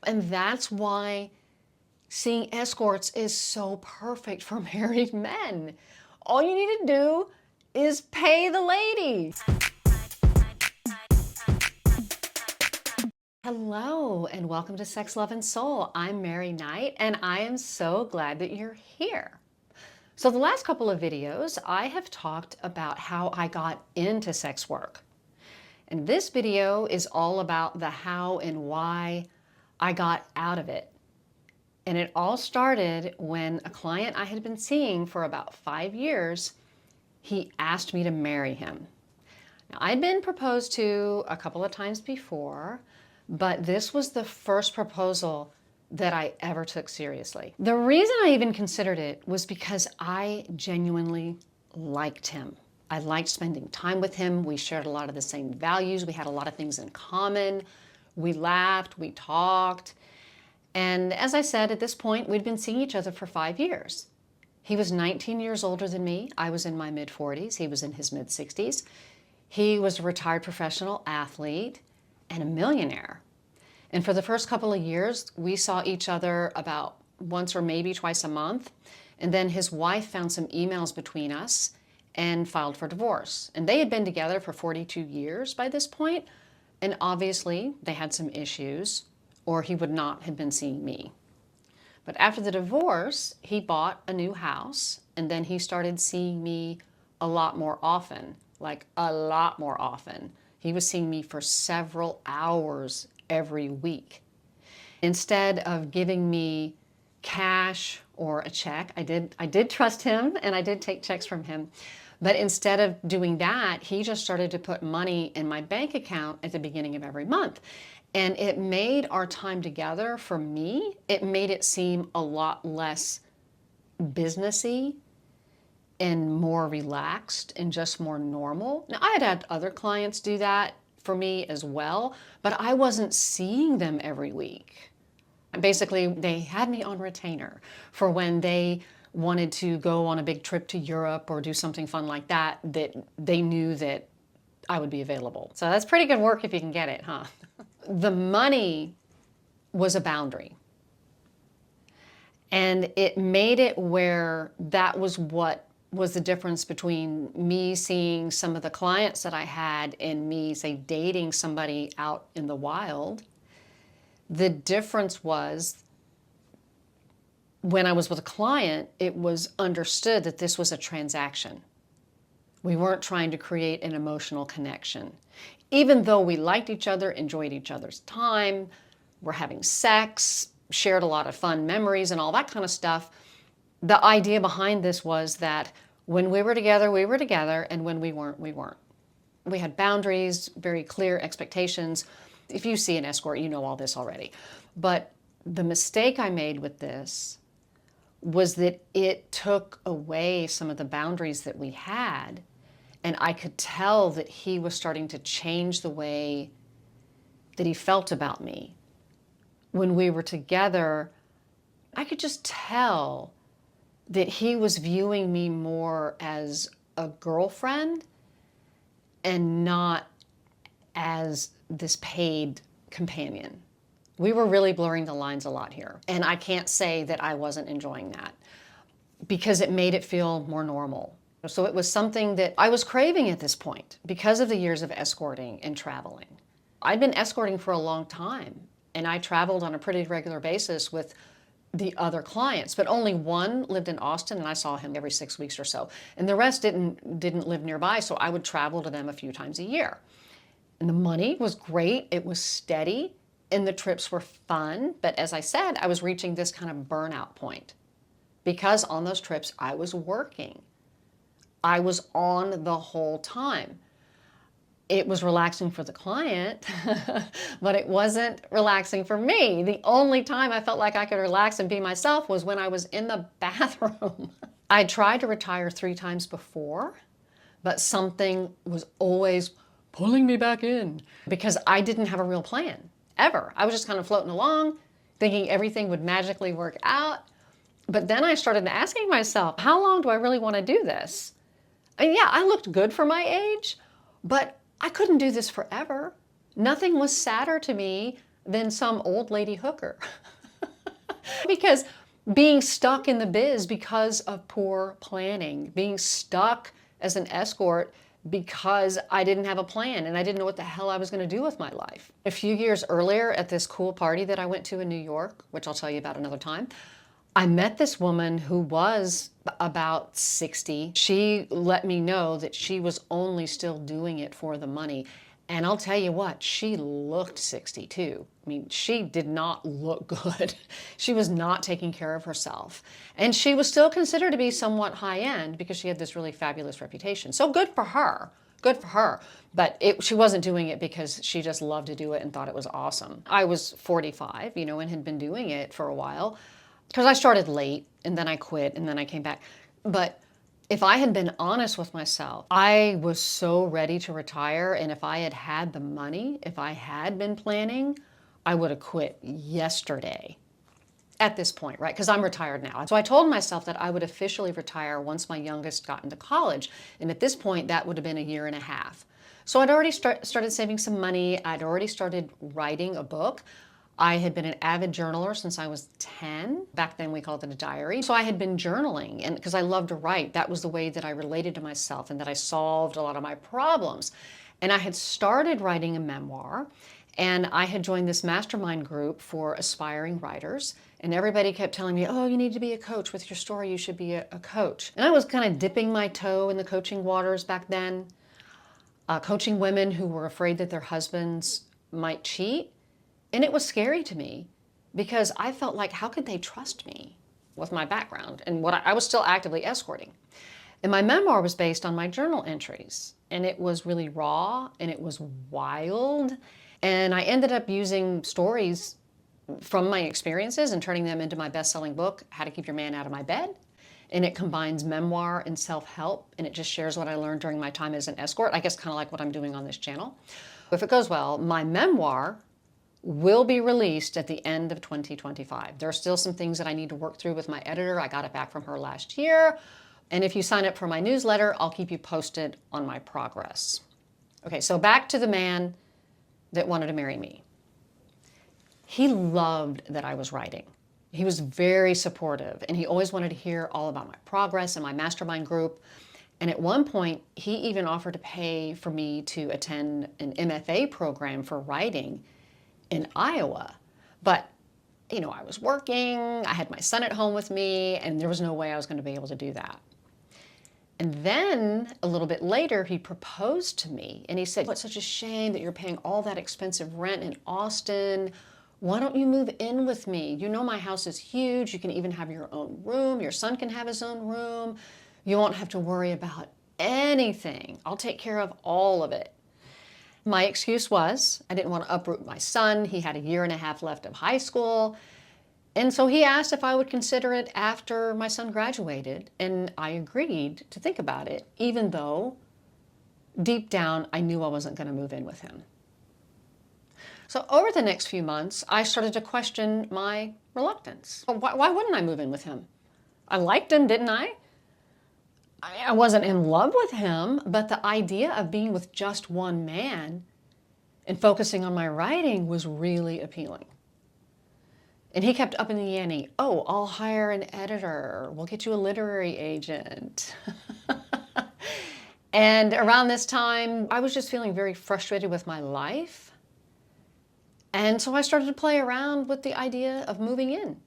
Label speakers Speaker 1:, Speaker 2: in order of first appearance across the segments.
Speaker 1: And that's why seeing escorts is so perfect for married men. All you need to do is pay the lady. Hello and welcome to Sex, Love, and Soul. I'm Mary Knight and I am so glad that you're here. So the last couple of videos, I have talked about how I got into sex work. And this video is all about the how and why I got out of it. And it all started when a client I had been seeing for about 5 years, he asked me to marry him. Now, I'd been proposed to a couple of times before, but this was the first proposal that I ever took seriously. The reason I even considered it was because I genuinely liked him. I liked spending time with him. We shared a lot of the same values. We had a lot of things in common. We laughed, we talked. And as I said, at this point, we'd been seeing each other for 5 years. He was 19 years older than me. I was in my mid-40s. He was in his mid-60s. He was a retired professional athlete and a millionaire. And for the first couple of years, we saw each other about once or maybe twice a month. And then his wife found some emails between us and filed for divorce. And they had been together for 42 years by this point. And obviously, they had some issues, or he would not have been seeing me. But after the divorce, he bought a new house, and then he started seeing me a lot more often, like a lot more often. He was seeing me for several hours every week. Instead of giving me cash or a check, I did trust him and I did take checks from him. But instead of doing that, he just started to put money in my bank account at the beginning of every month. And it made our time together, for me, it made it seem a lot less businessy and more relaxed and just more normal. Now, I had had other clients do that for me as well, but I wasn't seeing them every week. Basically, they had me on retainer for when they wanted to go on a big trip to Europe or do something fun like that, that they knew that I would be available. So that's pretty good work if you can get it, huh? The money was a boundary. And it made it where that was what was the difference between me seeing some of the clients that I had and me, say, dating somebody out in the wild. The difference was when I was with a client, it was understood that this was a transaction. We weren't trying to create an emotional connection. Even though we liked each other, enjoyed each other's time, were having sex, shared a lot of fun memories and all that kind of stuff, the idea behind this was that when we were together, and when we weren't, we weren't. We had boundaries, very clear expectations. If you see an escort, you know all this already. But the mistake I made with this was that it took away some of the boundaries that we had, and I could tell that he was starting to change the way that he felt about me. When we were together, I could just tell that he was viewing me more as a girlfriend and not as this paid companion. We were really blurring the lines a lot here. And I can't say that I wasn't enjoying that because it made it feel more normal. So it was something that I was craving at this point because of the years of escorting and traveling. I'd been escorting for a long time, and I traveled on a pretty regular basis with the other clients, but only one lived in Austin, and I saw him every 6 weeks or so. And the rest didn't live nearby, so I would travel to them a few times a year. And the money was great, it was steady, and the trips were fun. But as I said, I was reaching this kind of burnout point because on those trips I was working. I was on the whole time. It was relaxing for the client, but it wasn't relaxing for me. The only time I felt like I could relax and be myself was when I was in the bathroom. I tried to retire 3 times before, but something was always pulling me back in because I didn't have a real plan, ever. I was just kind of floating along, thinking everything would magically work out. But then I started asking myself, how long do I really want to do this? I mean, yeah, I looked good for my age, but I couldn't do this forever. Nothing was sadder to me than some old lady hooker. Because being stuck in the biz because of poor planning, being stuck as an escort because I didn't have a plan and I didn't know what the hell I was going to do with my life. A few years earlier at this cool party that I went to in New York, which I'll tell you about another time, I met this woman who was about 60. She let me know that she was only still doing it for the money. And I'll tell you what, she looked 60 too. I mean, she did not look good. She was not taking care of herself. And she was still considered to be somewhat high-end because she had this really fabulous reputation. So good for her. Good for her. But she wasn't doing it because she just loved to do it and thought it was awesome. I was 45, and had been doing it for a while because I started late and then I quit and then I came back. But if I had been honest with myself, I was so ready to retire, and if I had had the money, if I had been planning, I would have quit yesterday at this point, right? Because I'm retired now. So I told myself that I would officially retire once my youngest got into college, and at this point, that would have been a year and a half. So I'd already started saving some money. I'd already started writing a book. I had been an avid journaler since I was 10. Back then we called it a diary. So I had been journaling, and because I loved to write, that was the way that I related to myself and that I solved a lot of my problems. And I had started writing a memoir, and I had joined this mastermind group for aspiring writers. And everybody kept telling me, oh, you need to be a coach with your story. You should be a coach. And I was kind of dipping my toe in the coaching waters back then, coaching women who were afraid that their husbands might cheat. And it was scary to me because I felt like, how could they trust me with my background and what I was still actively escorting? And my memoir was based on my journal entries, and it was really raw and it was wild. And I ended up using stories from my experiences and turning them into my best-selling book, How to Keep Your Man Out of My Bed. And it combines memoir and self-help, and it just shares what I learned during my time as an escort, I guess kind of like what I'm doing on this channel. If it goes well, my memoir will be released at the end of 2025. There are still some things that I need to work through with my editor. I got it back from her last year. And if you sign up for my newsletter, I'll keep you posted on my progress. Okay, so back to the man that wanted to marry me. He loved that I was writing. He was very supportive, and he always wanted to hear all about my progress and my mastermind group. And at one point, he even offered to pay for me to attend an MFA program for writing in Iowa. But, I was working, I had my son at home with me, and there was no way I was going to be able to do that. And then a little bit later, he proposed to me, and he said, "It's such a shame that you're paying all that expensive rent in Austin. Why don't you move in with me? My house is huge. You can even have your own room. Your son can have his own room. You won't have to worry about anything. I'll take care of all of it." My excuse was I didn't want to uproot my son. He had a year and a half left of high school. And so he asked if I would consider it after my son graduated. And I agreed to think about it, even though deep down I knew I wasn't going to move in with him. So over the next few months, I started to question my reluctance. Why wouldn't I move in with him? I liked him, didn't I? I wasn't in love with him, but the idea of being with just one man and focusing on my writing was really appealing. And he kept upping the ante. Oh, I'll hire an editor. We'll get you a literary agent. And around this time, I was just feeling very frustrated with my life. And so I started to play around with the idea of moving in.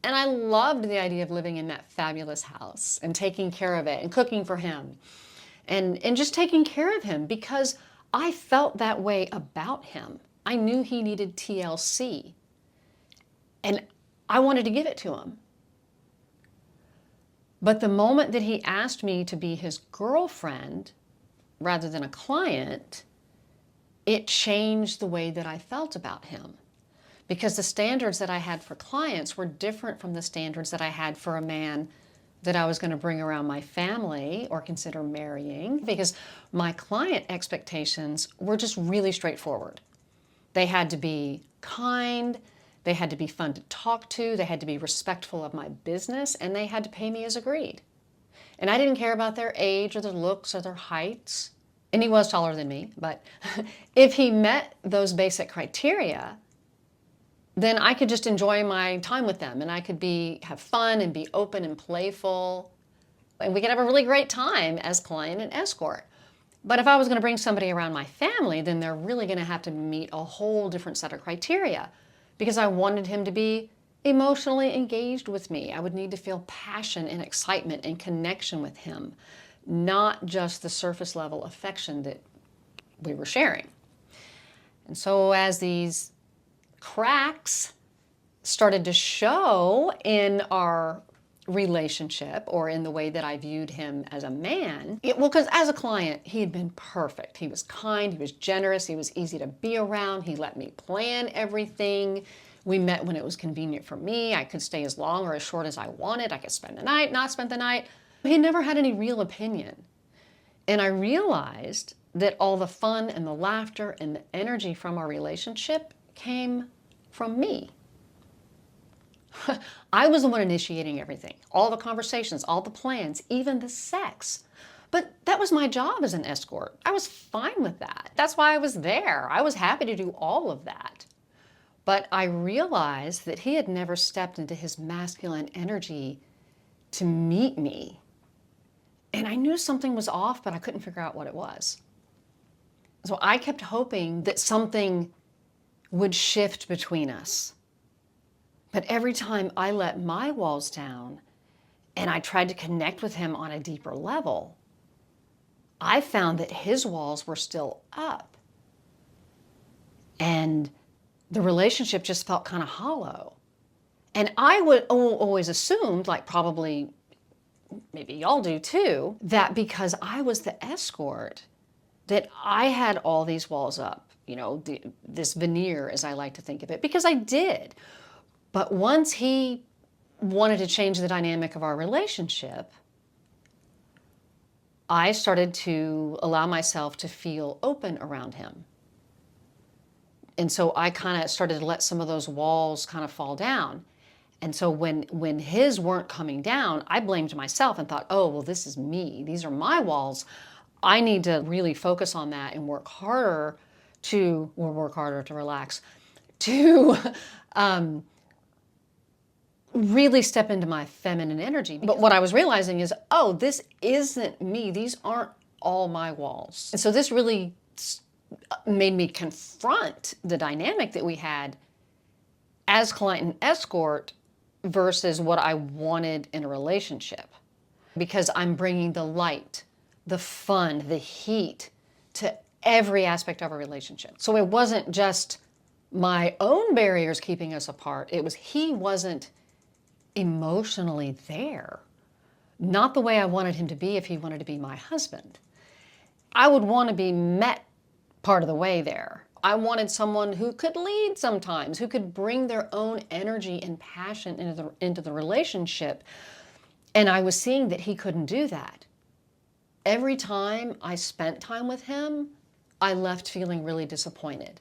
Speaker 1: And I loved the idea of living in that fabulous house and taking care of it and cooking for him and just taking care of him because I felt that way about him. I knew he needed TLC and I wanted to give it to him. But the moment that he asked me to be his girlfriend rather than a client, it changed the way that I felt about him. Because the standards that I had for clients were different from the standards that I had for a man that I was going to bring around my family or consider marrying. Because my client expectations were just really straightforward. They had to be kind, they had to be fun to talk to, they had to be respectful of my business, and they had to pay me as agreed. And I didn't care about their age or their looks or their heights. And he was taller than me, but if he met those basic criteria, then I could just enjoy my time with them, and I could have fun and be open and playful. And we could have a really great time as client and escort. But if I was going to bring somebody around my family, then they're really going to have to meet a whole different set of criteria, because I wanted him to be emotionally engaged with me. I would need to feel passion and excitement and connection with him, not just the surface level affection that we were sharing. And so as these cracks started to show in our relationship, or in the way that I viewed him as a man, because as a client, he had been perfect. He was kind, he was generous, he was easy to be around, he let me plan everything. We met when it was convenient for me. I could stay as long or as short as I wanted. I could spend the night, not spend the night. He never had any real opinion. And I realized that all the fun and the laughter and the energy from our relationship came from me. I was the one initiating everything, all the conversations, all the plans, even the sex. But that was my job as an escort. I was fine with that. That's why I was there. I was happy to do all of that. But I realized that he had never stepped into his masculine energy to meet me. And I knew something was off, but I couldn't figure out what it was. So I kept hoping that something would shift between us. But every time I let my walls down and I tried to connect with him on a deeper level, I found that his walls were still up. And the relationship just felt kind of hollow. And I would always assumed, like probably maybe y'all do too, that because I was the escort, that I had all these walls up, this veneer, as I like to think of it, because I did. But once he wanted to change the dynamic of our relationship, I started to allow myself to feel open around him. And so I kind of started to let some of those walls kind of fall down. And so when his weren't coming down, I blamed myself and thought, oh, well, this is me. These are my walls. I need to really focus on that and work harder to relax, to really step into my feminine energy. But what I was realizing is, oh, this isn't me. These aren't all my walls. And so this really made me confront the dynamic that we had as client and escort versus what I wanted in a relationship. Because I'm bringing the light, the fun, the heat to every aspect of a relationship. So it wasn't just my own barriers keeping us apart. It was he wasn't emotionally there. Not the way I wanted him to be if he wanted to be my husband. I would want to be met part of the way there. I wanted someone who could lead sometimes, who could bring their own energy and passion into the relationship. And I was seeing that he couldn't do that. Every time I spent time with him, I left feeling really disappointed.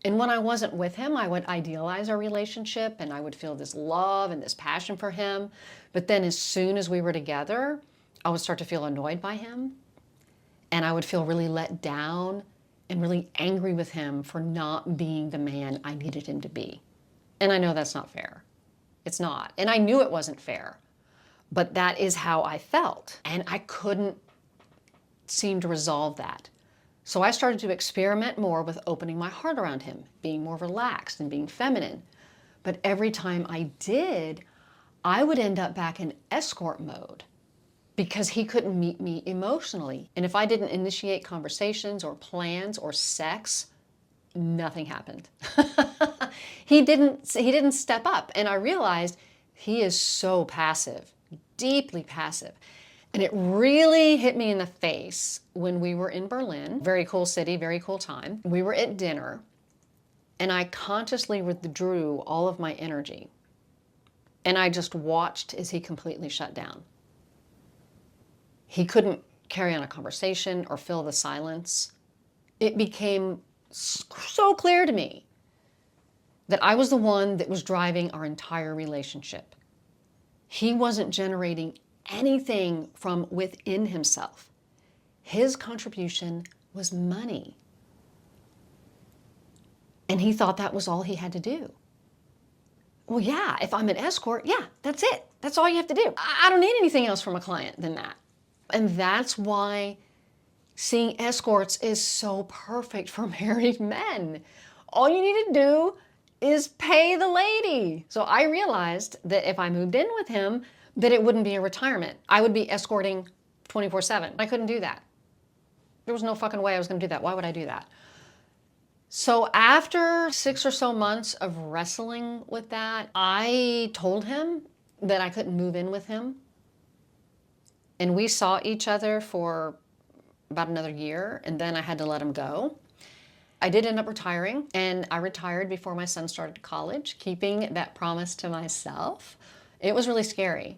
Speaker 1: And when I wasn't with him, I would idealize our relationship and I would feel this love and this passion for him. But then as soon as we were together, I would start to feel annoyed by him. And I would feel really let down and really angry with him for not being the man I needed him to be. And I know that's not fair. It's not. And I knew it wasn't fair. But that is how I felt. And I couldn't seem to resolve that. So I started to experiment more with opening my heart around him, being more relaxed and being feminine. But every time I did, I would end up back in escort mode because he couldn't meet me emotionally. And if I didn't initiate conversations or plans or sex, nothing happened. He didn't step up. And I realized he is so passive, deeply passive. And it really hit me in the face when we were in Berlin. Very cool city, very cool time. We were at dinner, and I consciously withdrew all of my energy. And I just watched as he completely shut down. He couldn't carry on a conversation or fill the silence. It became so clear to me that I was the one that was driving our entire relationship. He wasn't generating anything from within himself. His contribution was money. And he thought that was all he had to do. Well, yeah, if I'm an escort, yeah, that's it. That's all you have to do. I don't need anything else from a client than that. And that's why seeing escorts is so perfect for married men. All you need to do is pay the lady. So I realized that if I moved in with him, that it wouldn't be a retirement. I would be escorting 24/7. I couldn't do that. There was no fucking way I was going to do that. Why would I do that? So after 6 or so months of wrestling with that, I told him that I couldn't move in with him. And we saw each other for about another year, and then I had to let him go. I did end up retiring, and I retired before my son started college, keeping that promise to myself. It was really scary.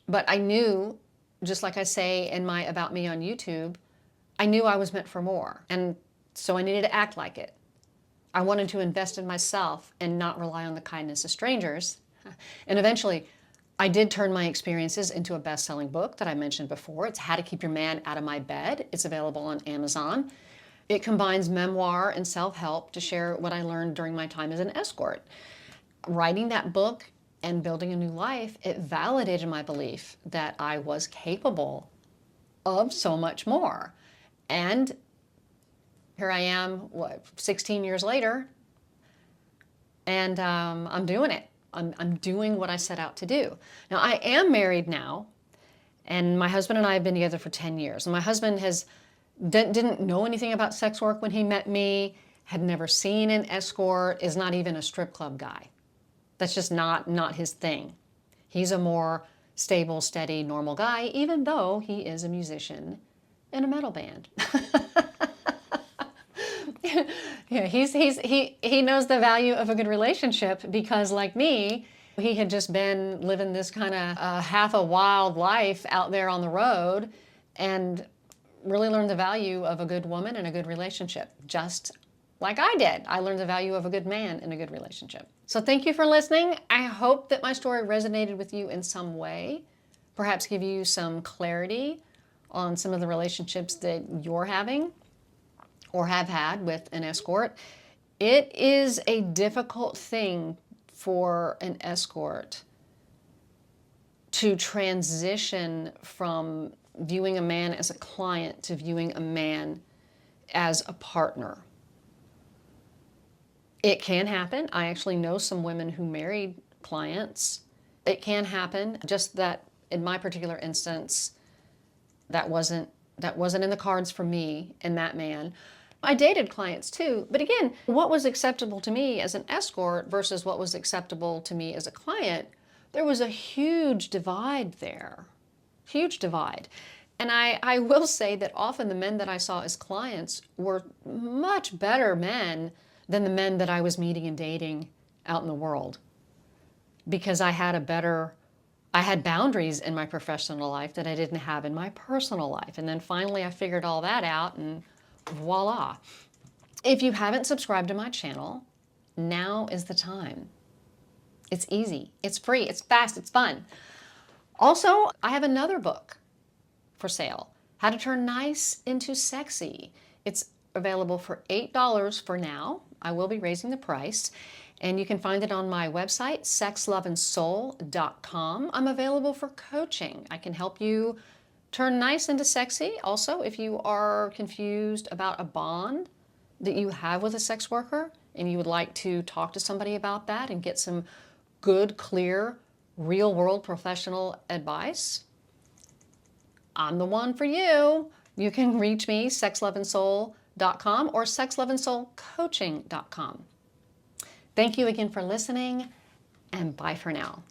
Speaker 1: But I knew, just like I say in my About Me on YouTube, I knew I was meant for more. And so I needed to act like it. I wanted to invest in myself and not rely on the kindness of strangers. And eventually, I did turn my experiences into a best-selling book that I mentioned before. It's How to Keep Your Man Out of My Bed. It's available on Amazon. It combines memoir and self-help to share what I learned during my time as an escort. Writing that book and building a new life, it validated my belief that I was capable of so much more. And here I am, 16 years later, and I'm doing it. I'm doing what I set out to do. Now, I am married now, and my husband and I have been together for 10 years. And my husband didn't know anything about sex work when he met me, had never seen an escort, is not even a strip club guy. That's just not his thing. He's a more stable, steady, normal guy, even though he is a musician in a metal band. Yeah, he knows the value of a good relationship because, like me, he had just been living this kind of half a wild life out there on the road and really learned the value of a good woman and a good relationship, just like I did. I learned the value of a good man in a good relationship. So thank you for listening. I hope that my story resonated with you in some way, perhaps give you some clarity on some of the relationships that you're having or have had with an escort. It is a difficult thing for an escort to transition from viewing a man as a client to viewing a man as a partner. It can happen. I actually know some women who married clients. It can happen, just that in my particular instance, that wasn't in the cards for me and that man. I dated clients too, but again, what was acceptable to me as an escort versus what was acceptable to me as a client, there was a huge divide there, huge divide. And I will say that often the men that I saw as clients were much better men than the men that I was meeting and dating out in the world, because I had boundaries in my professional life that I didn't have in my personal life. And then finally I figured all that out, and voila. If you haven't subscribed to my channel, now is the time. It's easy, it's free, it's fast, it's fun. Also, I have another book for sale, How to Turn Nice into Sexy. It's available for $8 for now. I will be raising the price. And you can find it on my website, sexloveandsoul.com. I'm available for coaching. I can help you turn nice into sexy. Also, if you are confused about a bond that you have with a sex worker and you would like to talk to somebody about that and get some good, clear, real-world professional advice, I'm the one for you. You can reach me, sexloveandsoul.com or sexloveandsoulcoaching.com. Thank you again for listening, and bye for now.